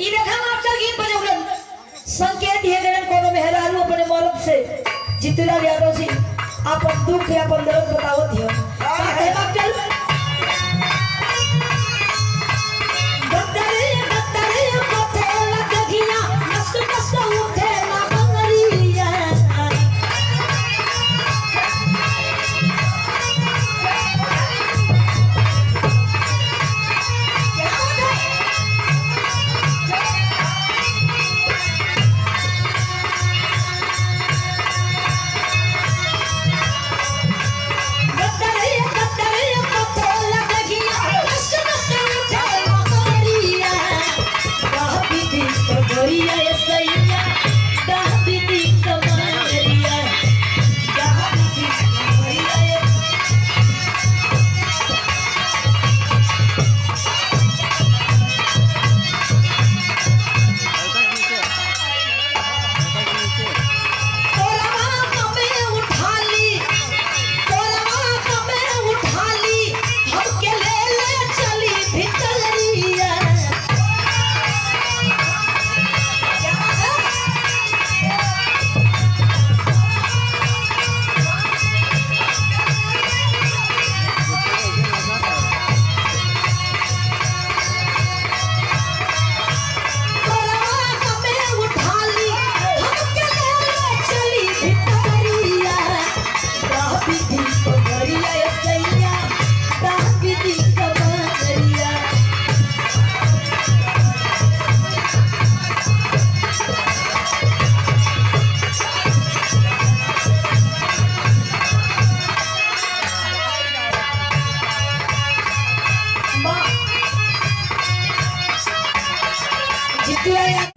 ई देखा मास्टर गीत बजौलन संकेत दिए गए कोनो मेहरारू अपने मर्द से जितला यादव जी अपन दुख या अपन दर्द बतावत हियो का है मास्टर गद्दरे गद्दरे कोथे लगगिया मस्त मस्त उठे ना बंगरिया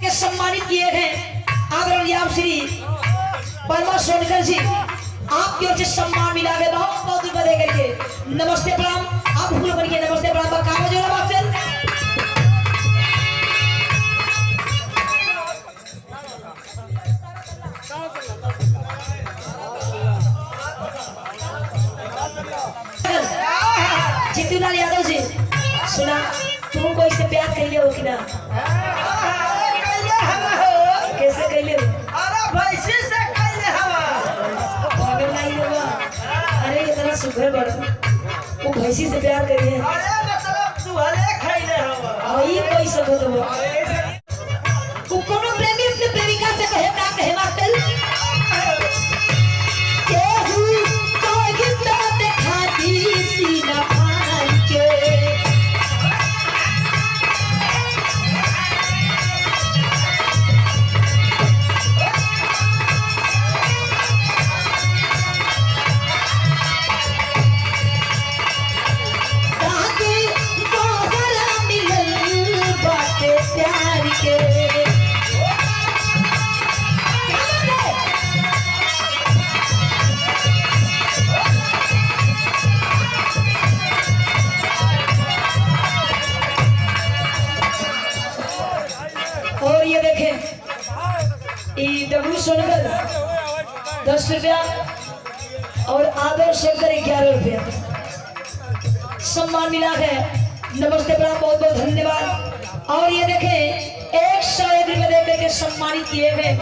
के सम्मानित किए हैं आदरणीय आप श्री वर्मा सोनकर जी आपकी ओर से सम्मान मिला है बहुत बहुत बधे करके नमस्ते प्रणाम आप फूल करके नमस्ते प्रणाम का काम जो मास्टर जितूलाल यादव जी सुना तुम कोई से प्यार कर लियो कि ना कैसे कैले अरे भैंसी से कैले हवा पागल नहीं होगा अरे इतना सुघर बड़ा वो भैंसी से प्यार करिए अरे मतलब तू हले खैले हवा वही कोई सब तो वो कोनो प्रेमी अपने प्रेमिका से कहे का कहे मास्टर केहू कोई तो देखा दी सीना फाड़ के और ये देखें डब्लू सोनकर 10 रुपया और आदर्श शंकर 11 रुपया सम्मान मिला है नमस्ते प्रणाम बहुत बहुत धन्यवाद और ये देखें 101 रुपये देकर के सम्मानित किए गए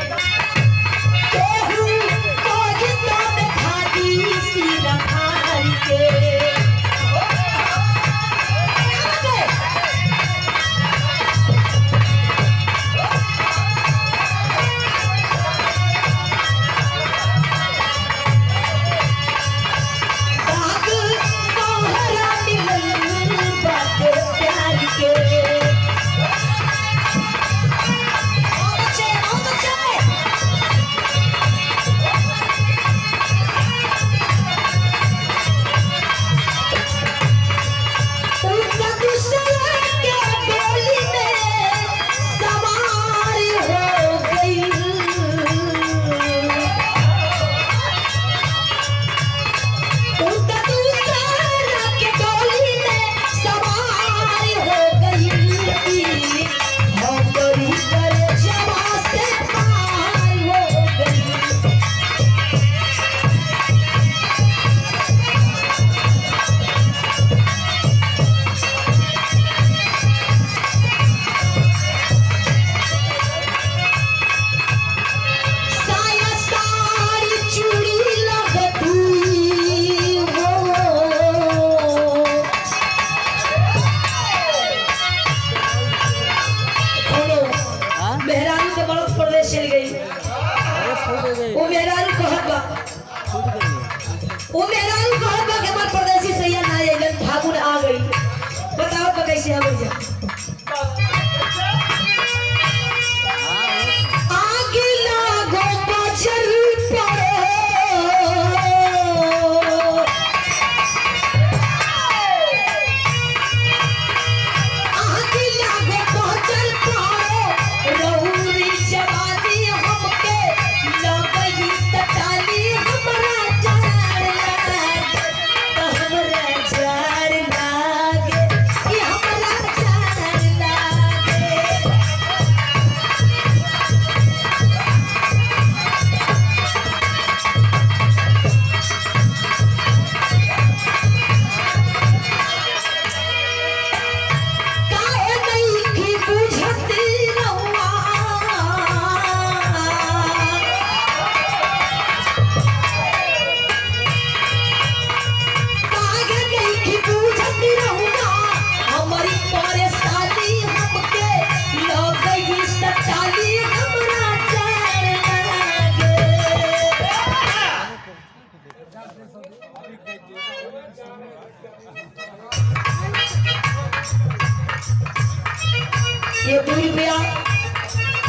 भैया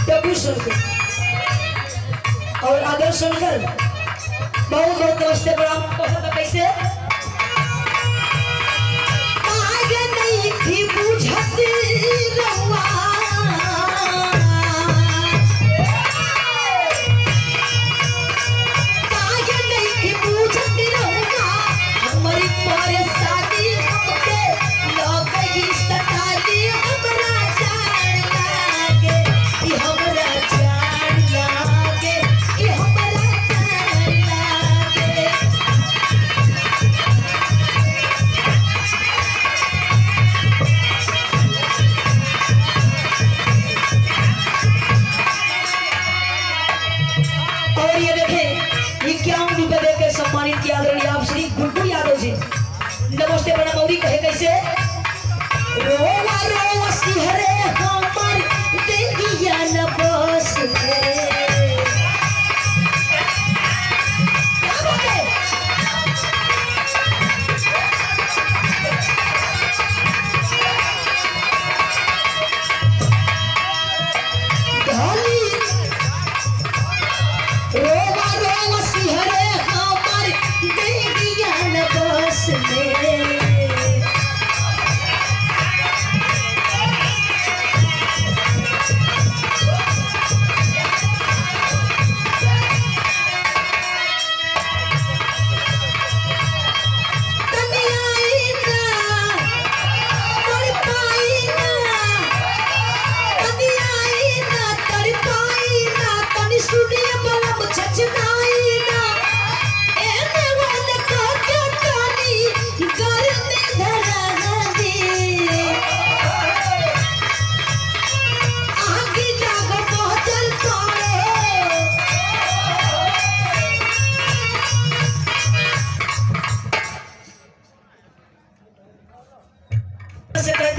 टप्पू सुनकर और आदर सुनकर बहुत बहुत नमस्ते प्रणाम। तो कैसे आगे नहीं थी बुझती रहुआ आगे नहीं थी बुझती रहुआ हमारी परेशानी हमके लगे सताली हमरा जान लागे कि हमरा जान लागे कि हमरा जान लागे। और ये देखें ये क्या रुपए देकर सम्मानित किया आदरणीय आप श्री गुड्डू यादव जी। नमस्ते प्रणाम। और कहे कैसे रोवा रोवा सिहरे हमार देहिया न बस रे। क्या बात है? धनी रोवा रोवा सिहरे हमार देहिया न बस रे।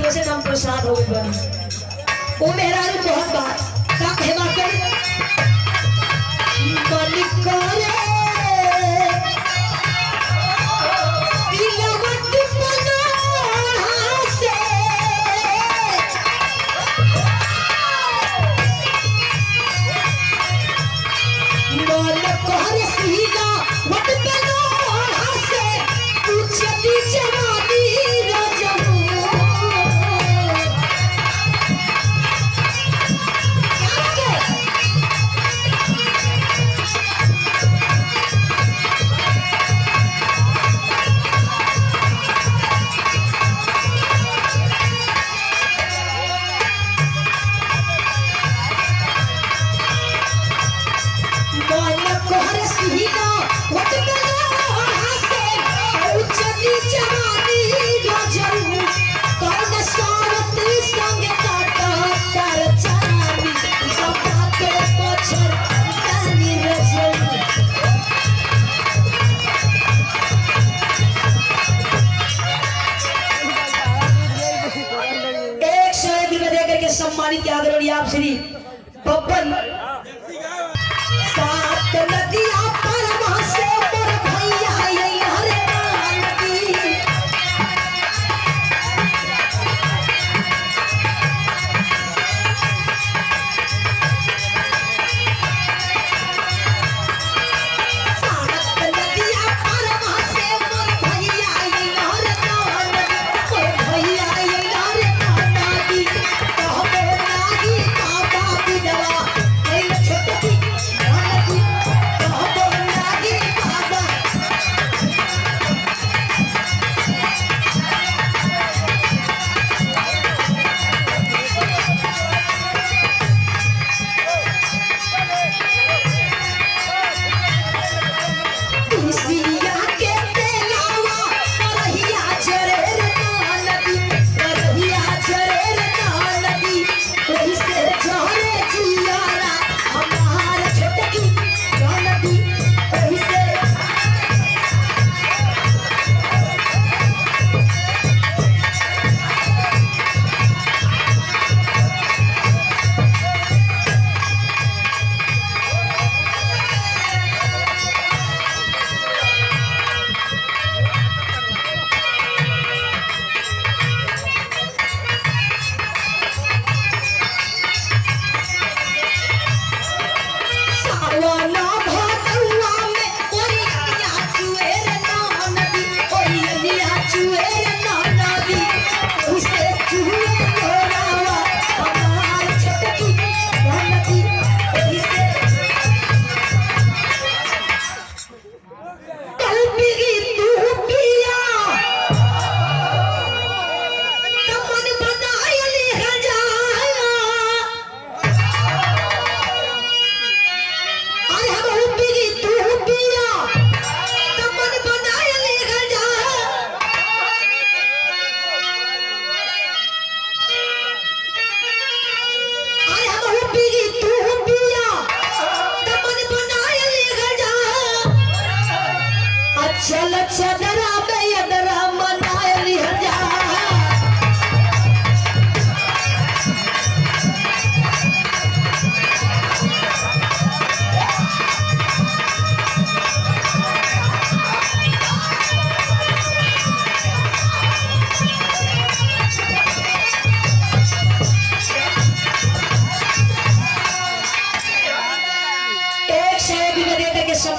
से नाम प्रसाद हो गई बनी वो मेहरारू बहुत बात का हेमा कर मन करे दिलवत पनाह से मन करे सीना वत पनाह से पूछ दी जवानी रजहू। सम्मानित आदरणीय आप श्री पवन सात नदिया परवा से मोर भैया ये हरे नदी सात नदिया परवा से मोर भैया ये हरे नदी मोर भैया ये हरे नदी कहबो लागी बाबा बिदवा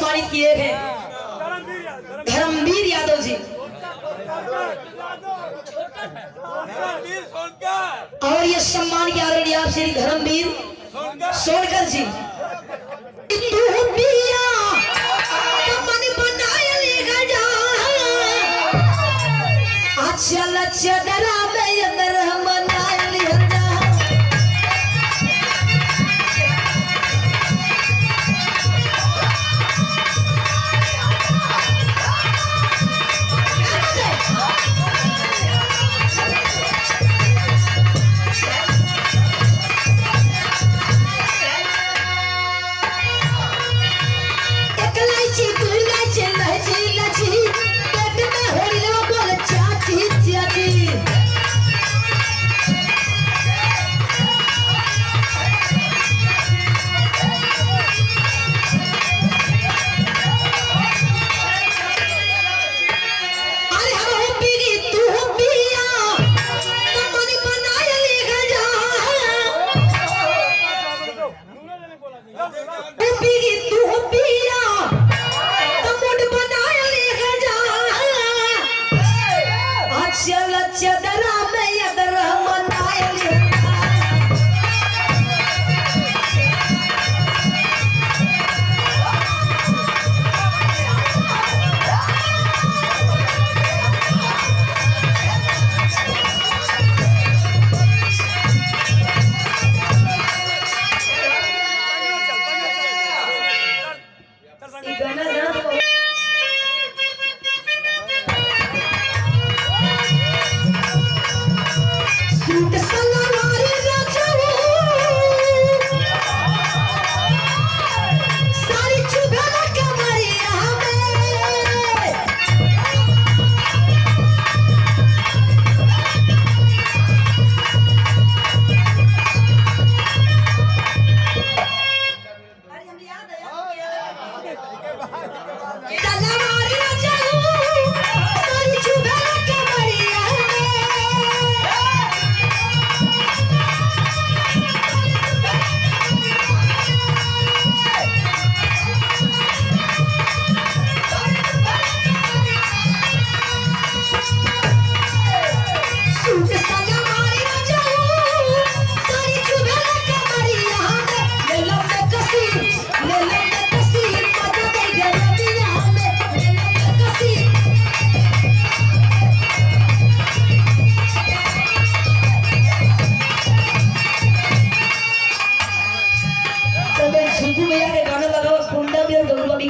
सम्मानित किए हैं धर्मवीर यादव जी और ये सम्मान किया आदरणीय आप श्री धर्मवीर सोनकर जी। तू पिया मन बनाए ले जा अच्छा लच्छा डरा में अंदर हम बनाए ले जा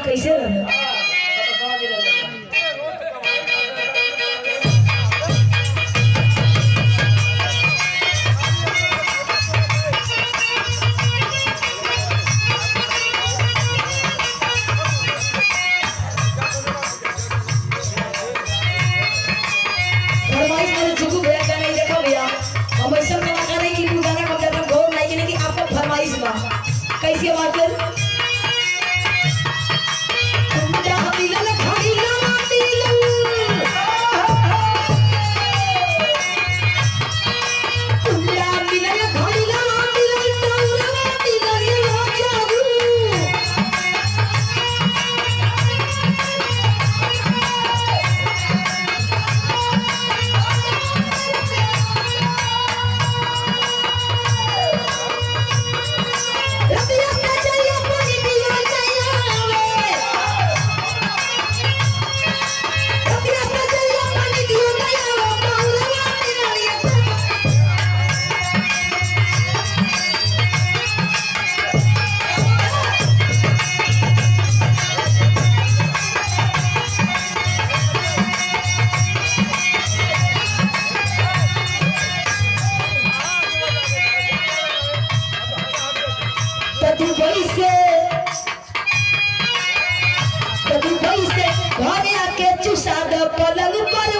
कैसे कैसे बात कर दुबई से घरे आके चुसा द पलंग पर